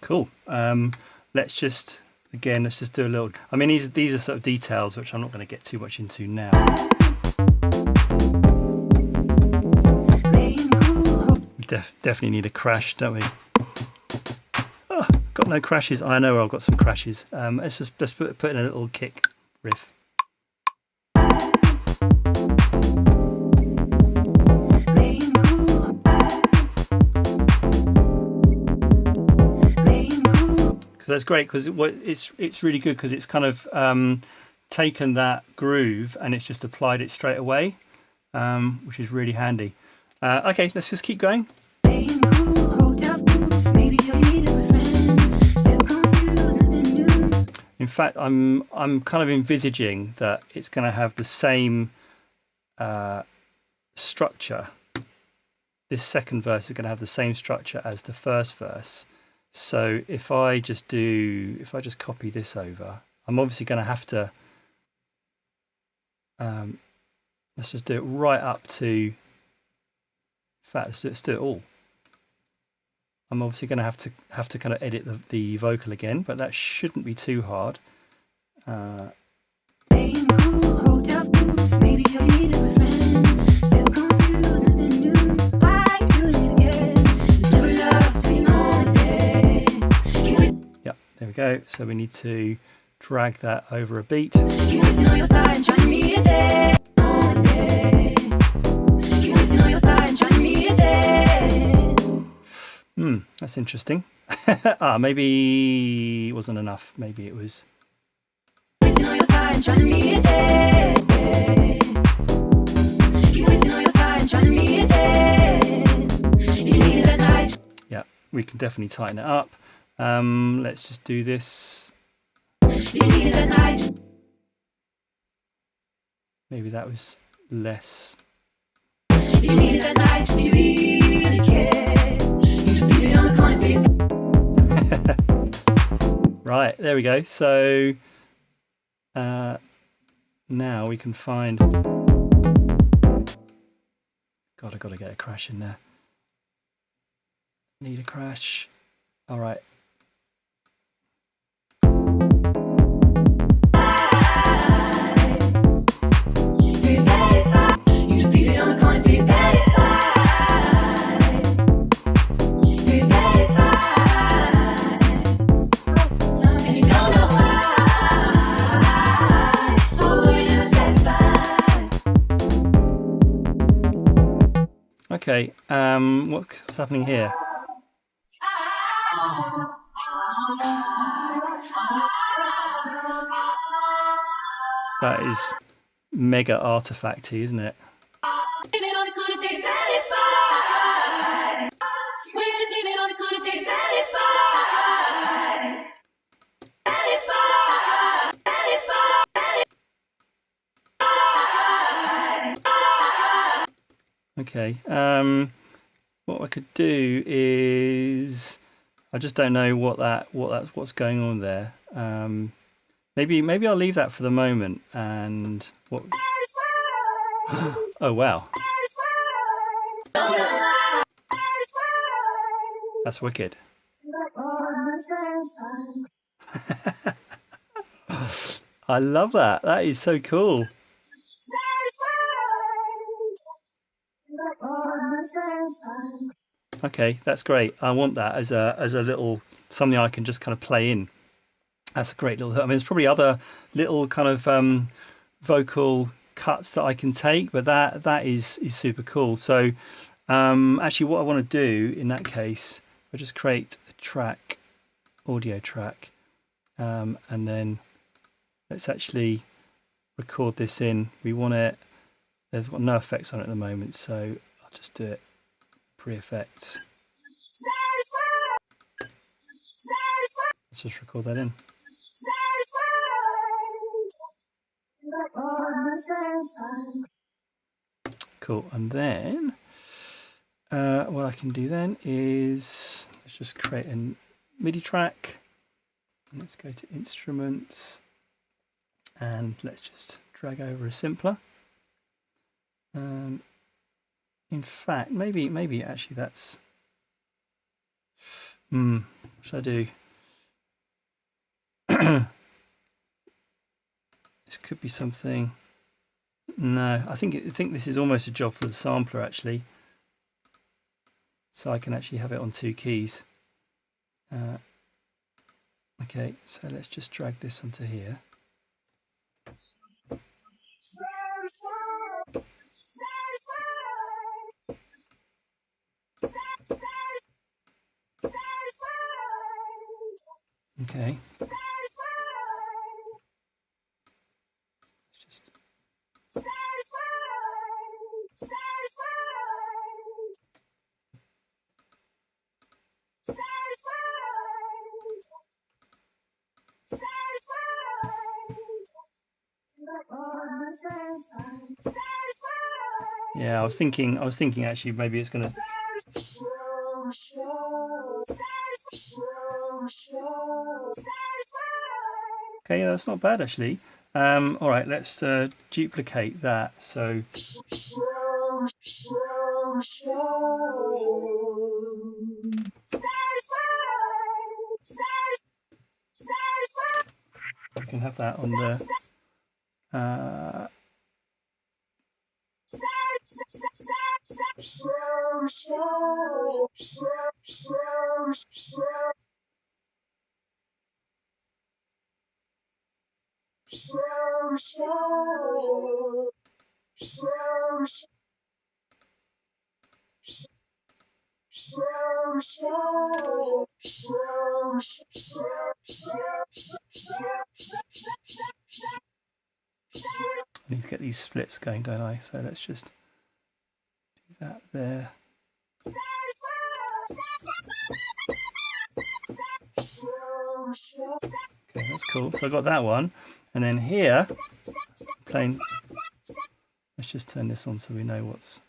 Cool. Let's just do a little... I mean, these are sort of details which I'm not going to get too much into now. We definitely need a crash, don't we? Oh, got no crashes. I know I've got some crashes. Let's put in a little kick riff. That's great because it's really good because it's kind of taken that groove and it's just applied it straight away, which is really handy. Okay, let's just keep going. In fact, I'm kind of envisaging that it's going to have the same structure. This second verse is going to have the same structure as the first verse. So if I just copy this over, I'm obviously going to have to, let's just do it right up to, in fact, let's do it all. I'm obviously going to have to kind of edit the vocal again, but that shouldn't be too hard. There we go. So we need to drag that over a beat. That's interesting. Maybe it wasn't enough. Maybe it was. Yeah, we can definitely tighten it up. Let's just do this. Maybe that was less. Right, there we go. So now we can find... God, I've got to get a crash in there. Need a crash. All right. Okay, what's happening here? That is mega artifacty, isn't it? Okay, what I could do is, I just don't know what's going on there. Maybe I'll leave that for the moment. And what? Oh wow, that's wicked. I love that. That is so cool. Okay, that's great. I want that as a little something I can just kind of play in. That's a great little. I mean, there's probably other little kind of vocal cuts that I can take, but that is super cool. So actually, what I want to do in that case, I'll just create a track, audio track, and then let's actually record this in. We want it. They've got no effects on it at the moment, so I'll just do it pre-effects. Let's just record that in. Cool. And then what I can do then is let's just create a MIDI track. Let's go to instruments and let's just drag over a simpler. In fact, maybe actually that's what should I do? This could be something. No, I think this is almost a job for the sampler actually. So I can actually have it on 2 keys. Okay, so let's just drag this onto here. Okay. Just yeah, I was thinking actually maybe it's gonna. Okay, yeah, that's not bad actually. All right, let's duplicate that. So we can have that on the. I need to get these splits going, don't I? So let's just do that there. Okay, that's cool. So I got that one, and then here, playing. Let's just turn this on so we know what's.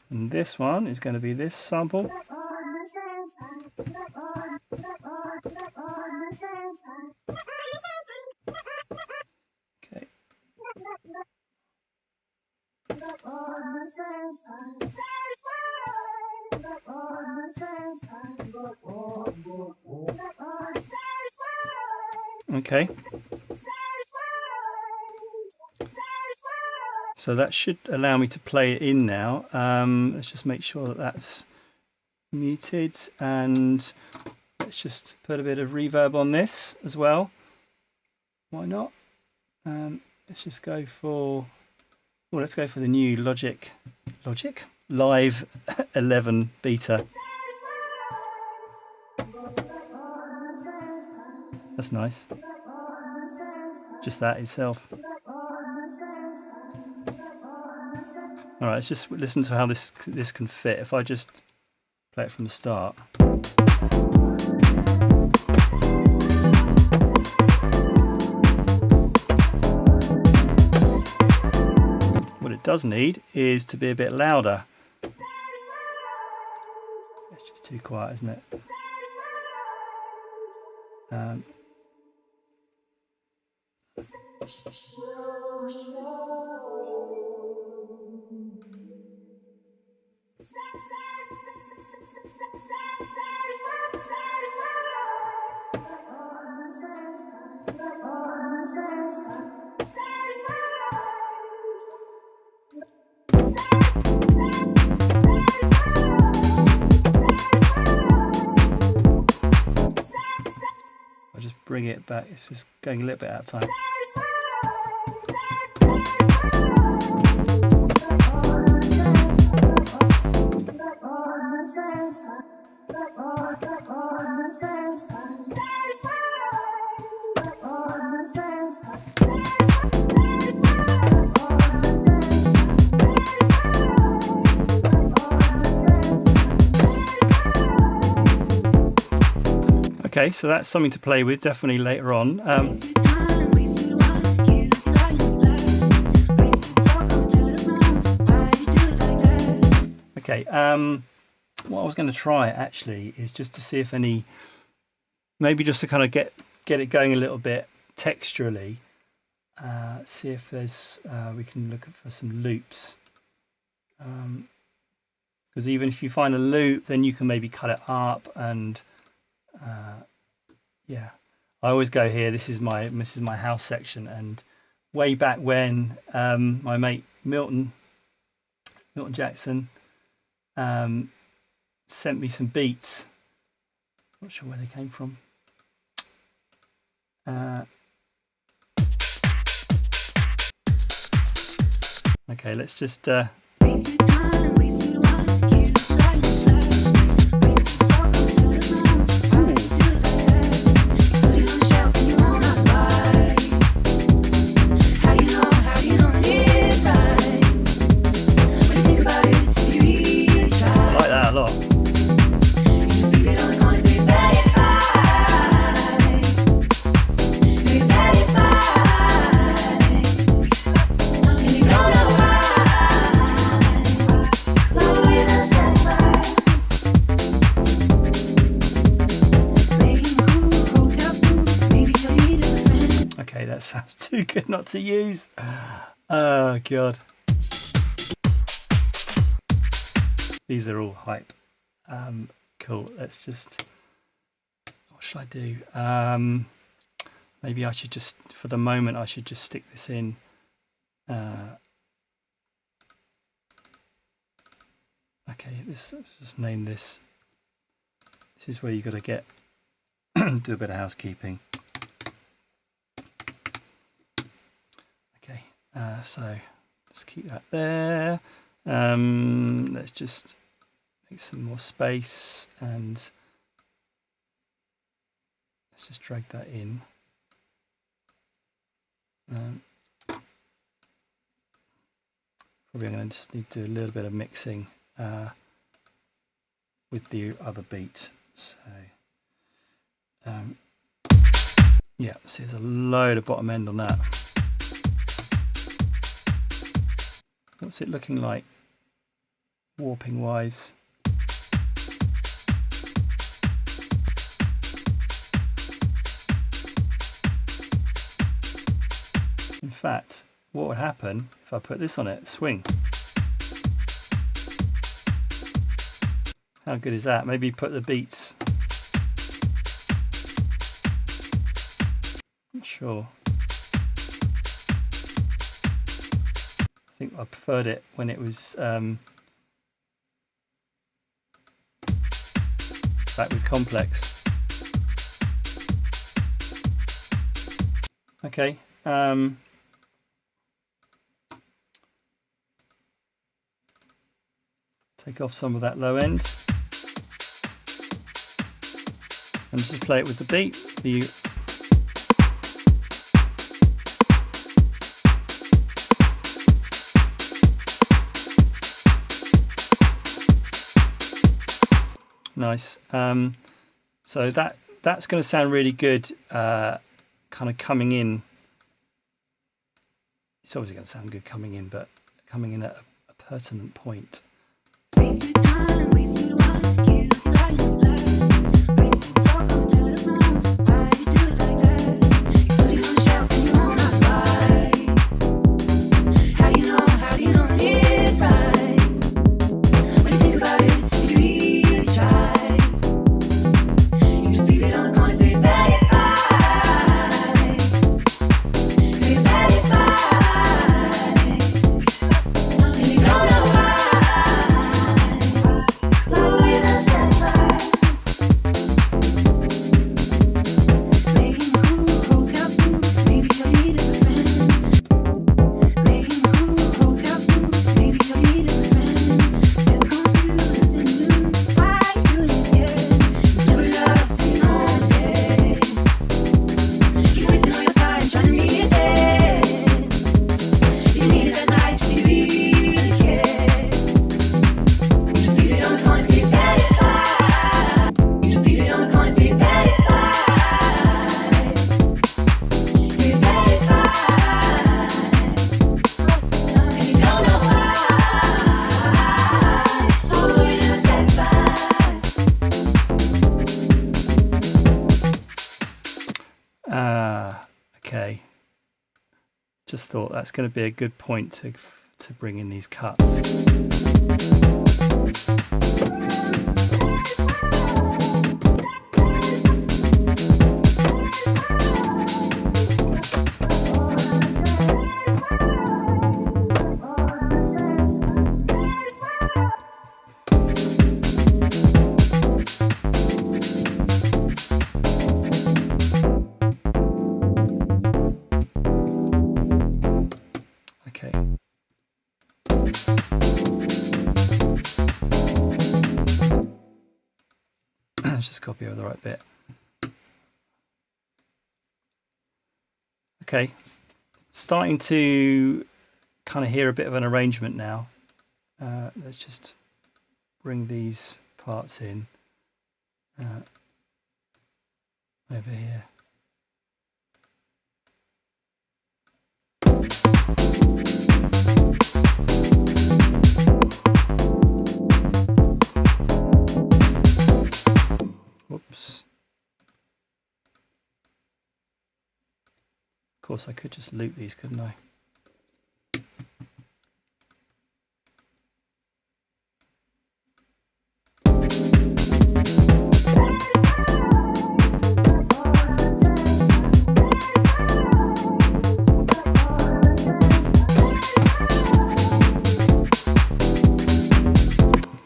And this one is going to be this sample. Okay. Okay. So that should allow me to play it in now. Let's just make sure that that's muted, and let's just put a bit of reverb on this as well. Why not? Let's just go for, well, let's go for the new Logic Live 11 beta. That's nice. Just that itself. All right, let's just listen to how this can fit. If I just play it from the start. What it does need is to be a bit louder. It's just too quiet, isn't it? I'll just bring it back. It's just going a little bit out of time. Okay, so that's something to play with definitely later on. Okay, what I was going to try actually is just to see if any, maybe just to kind of get it going a little bit texturally. See if there's we can look for some loops. Because even if you find a loop, then you can maybe cut it up and yeah. I always go here. This is my house section, and way back when my mate Milton Jackson sent me some beats. Not sure where they came from. Okay, let's just that sounds too good not to use. Oh god, these are all hype. Cool, let's just, what should I do? Maybe I should just, for the moment I should just stick this in. Okay, let's just name this. This is where you got to get do a bit of housekeeping. So let's keep that there. Let's just make some more space and let's just drag that in. Probably I'm going to just need to do a little bit of mixing with the other beat. So yeah, so there's a load of bottom end on that. What's it looking like warping wise? In fact, what would happen if I put this on it? Swing. How good is that? Maybe put the beats. Not sure. I think I preferred it when it was back with complex. Okay, take off some of that low end, and just play it with the beat. Nice. So that's going to sound really good, kind of coming in. It's obviously going to sound good coming in, but coming in at a pertinent point. Wasted time, wasted wine, guilty like you back. Wasted talk on the telephone, why you do it like that? You put it on the shelf and you won't not buy. How do you know that it's right? When you think about it, did you really try? You just leave it on the corner till you're satisfied. Till you're satisfied. And you don't know why. Okay. Just thought that's going to be a good point to bring in these cuts. Let's just copy over the right bit. Okay, starting to kind of hear a bit of an arrangement now. Let's just bring these parts in over here. Whoops. Of course, I could just loop these, couldn't I?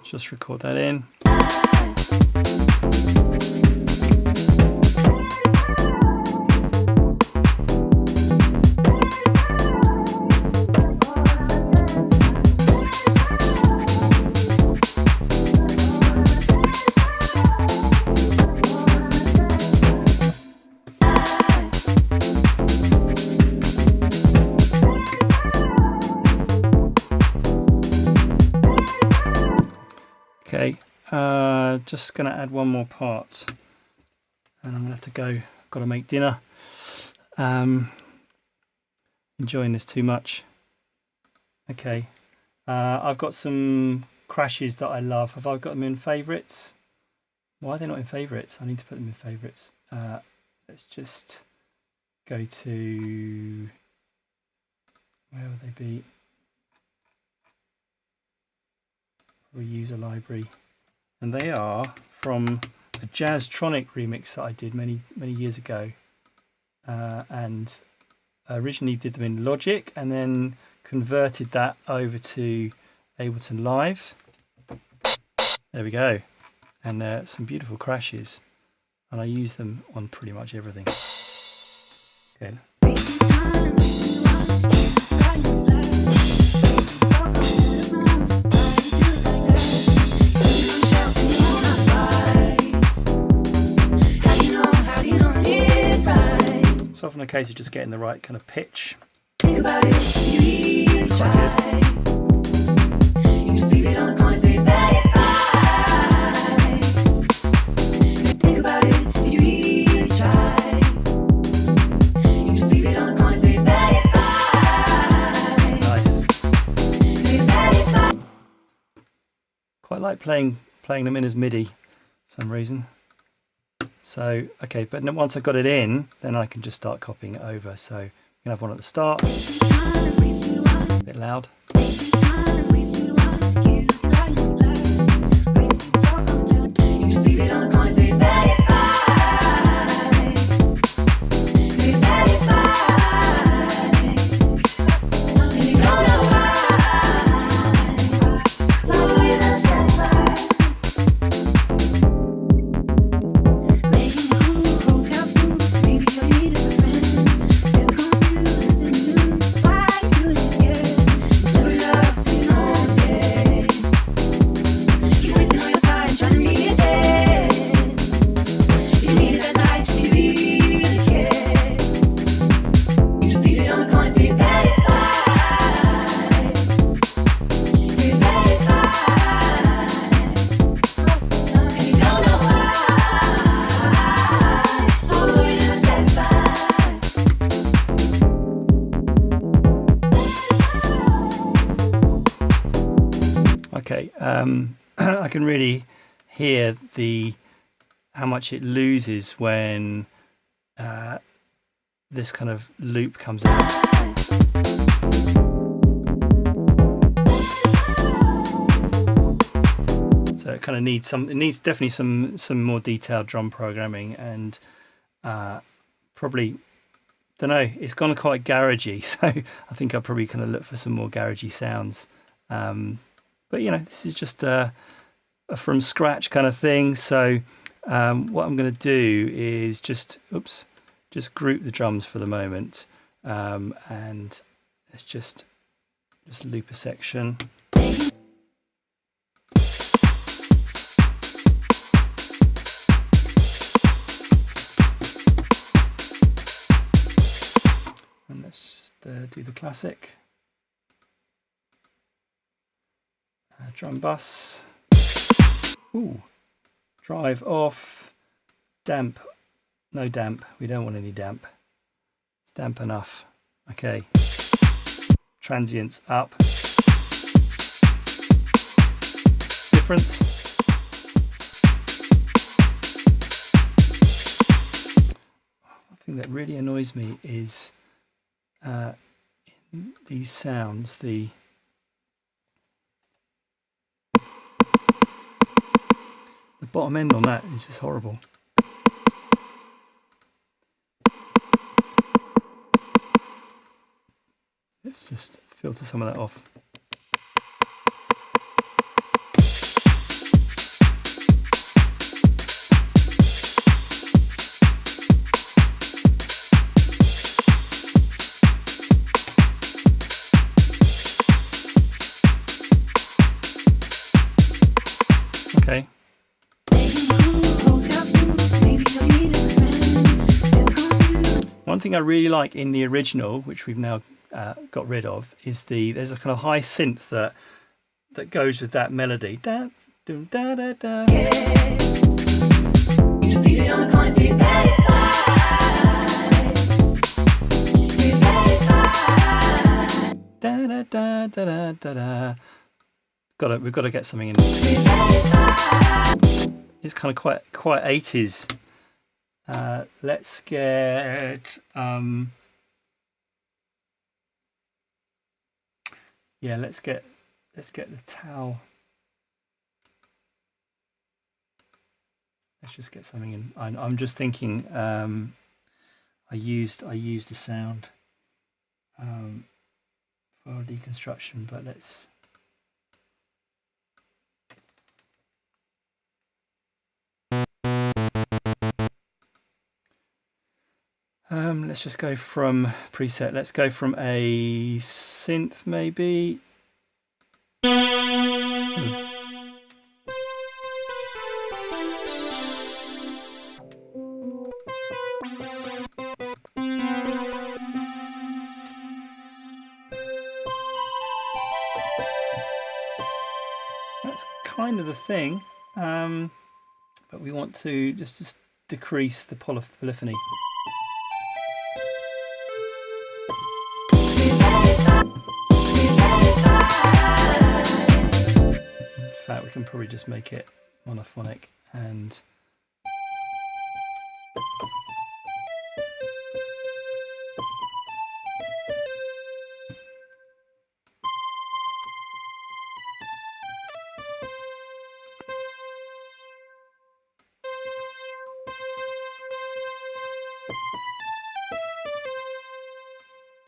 Just record that in. Okay, just going to add one more part, and I'm going to have to go. I've got to make dinner. Enjoying this too much. Okay, I've got some crashes that I love. Have I got them in favourites? Why are they not in favourites? I need to put them in favourites. Let's just go to, where would they be? Reuser library, and they are from a Jazztronic remix that I did many years ago, and I originally did them in Logic and then converted that over to Ableton Live. There we go, and some beautiful crashes, and I use them on pretty much everything. Okay. case of just getting the right kind of pitch. Think about it, you really try. You just leave it on the corner till you're satisfied. Think about it, did you really try? You just leave it on the corner till you're satisfied. Nice. Till you're satisfied. Quite like playing them in as MIDI for some reason. So, okay, but then once I've got it in, then I can just start copying it over. So you can have one at the start, a bit loud. You just leave it on the corner till you're satisfied. Till you're satisfied. And you don't know why. Why you're not satisfied. Maybe you hold your food. Maybe you need a friend. Still confused within you. Why you didn't get never loved till you know it. Keep wasting all your time trying to meet it dead. You need it that night, you really care. You just leave it on the corner till you're satisfied. Till you're satisfied. And you don't know why. Oh, you're not satisfied. Okay, I can really hear how much it loses when this kind of loop comes out. So it kind of needs definitely some more detailed drum programming, and probably, don't know, it's gone quite garagey, so I think I'll probably kind of look for some more garagey sounds. But you know, this is just a from scratch kind of thing. So what I'm going to do is just group the drums for the moment, and let's just loop a section. And let's just do the classic. Drum bus. Ooh. Drive off. Damp. No damp. We don't want any damp. It's damp enough. Okay. Transients up. Difference. One thing that really annoys me is in these sounds, the bottom end on that is just horrible. Let's just filter some of that off. Okay. One thing I really like in the original, which we've now got rid of, is there's a kind of high synth that goes with that melody. Da, da, da, da, da. You just leave it on the corner till you're satisfied. Till you're satisfied. Da, da, da, da, da, da. We've got to get something in. Till you're satisfied. It's kind of quite 80s. Let's get yeah, let's get the towel. Let's just get something in. I'm just thinking I used the sound for deconstruction, but let's just go from preset. Let's go from a synth maybe. kind of the thing, but we want to just decrease the polyphony. In fact, we can probably just make it monophonic and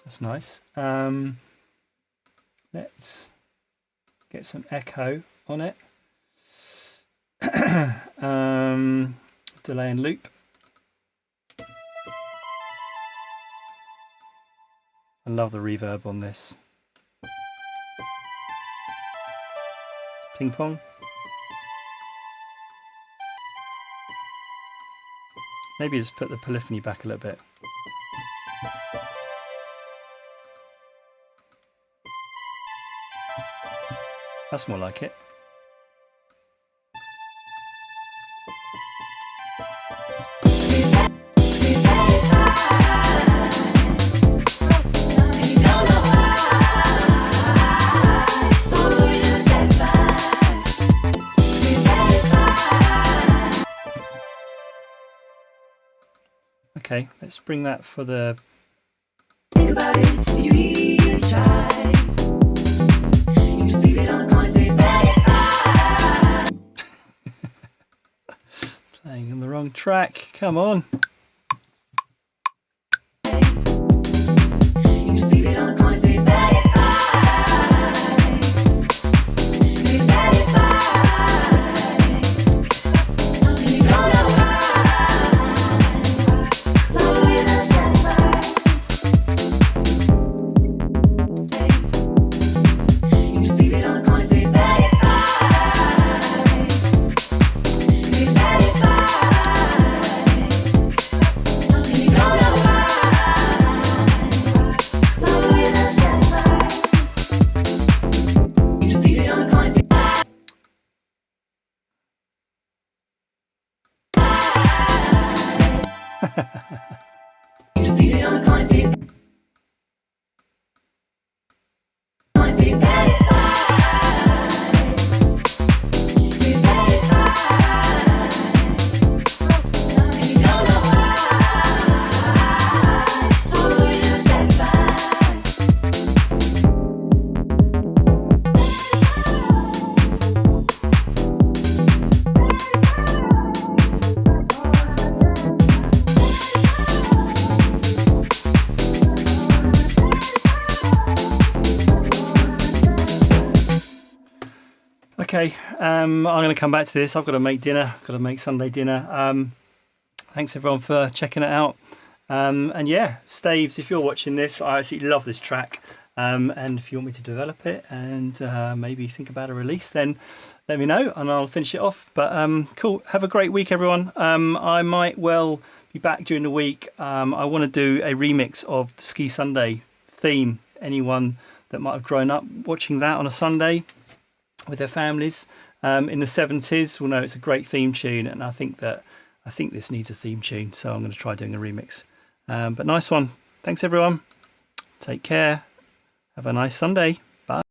that's nice. Let's get some echo on it. Delay and loop. I love the reverb on this. Ping pong. Maybe just put the polyphony back a little bit. That's more like it. Okay, let's bring that for the... Think about it, did you really try? You just leave it on the corner till you're satisfied. Playing on the wrong track, come on. You just leave it on the corner till you're satisfied. Till you're satisfied. And you don't know why. But you're not satisfied. You just leave it on the corner till you're satisfied. Till you're satisfied. And you don't know why. But you're not satisfied. You just leave it on the corner till you just leave it on the corner till you're satisfied. Till you're satisfied. And you don't know why. But you're not satisfied. Okay, I'm going to come back to this. I've got to make dinner. I've got to make Sunday dinner. Thanks everyone for checking it out. And yeah, Staves, if you're watching this, I absolutely love this track. And if you want me to develop it and maybe think about a release, then let me know and I'll finish it off. But cool. Have a great week, everyone. I might well be back during the week. I want to do a remix of the Ski Sunday theme. Anyone that might have grown up watching that on a Sunday with their families in the 70s will know it's a great theme tune, and I think this needs a theme tune, so I'm going to try doing a remix. But nice one. Thanks everyone. Take care. Have a nice Sunday.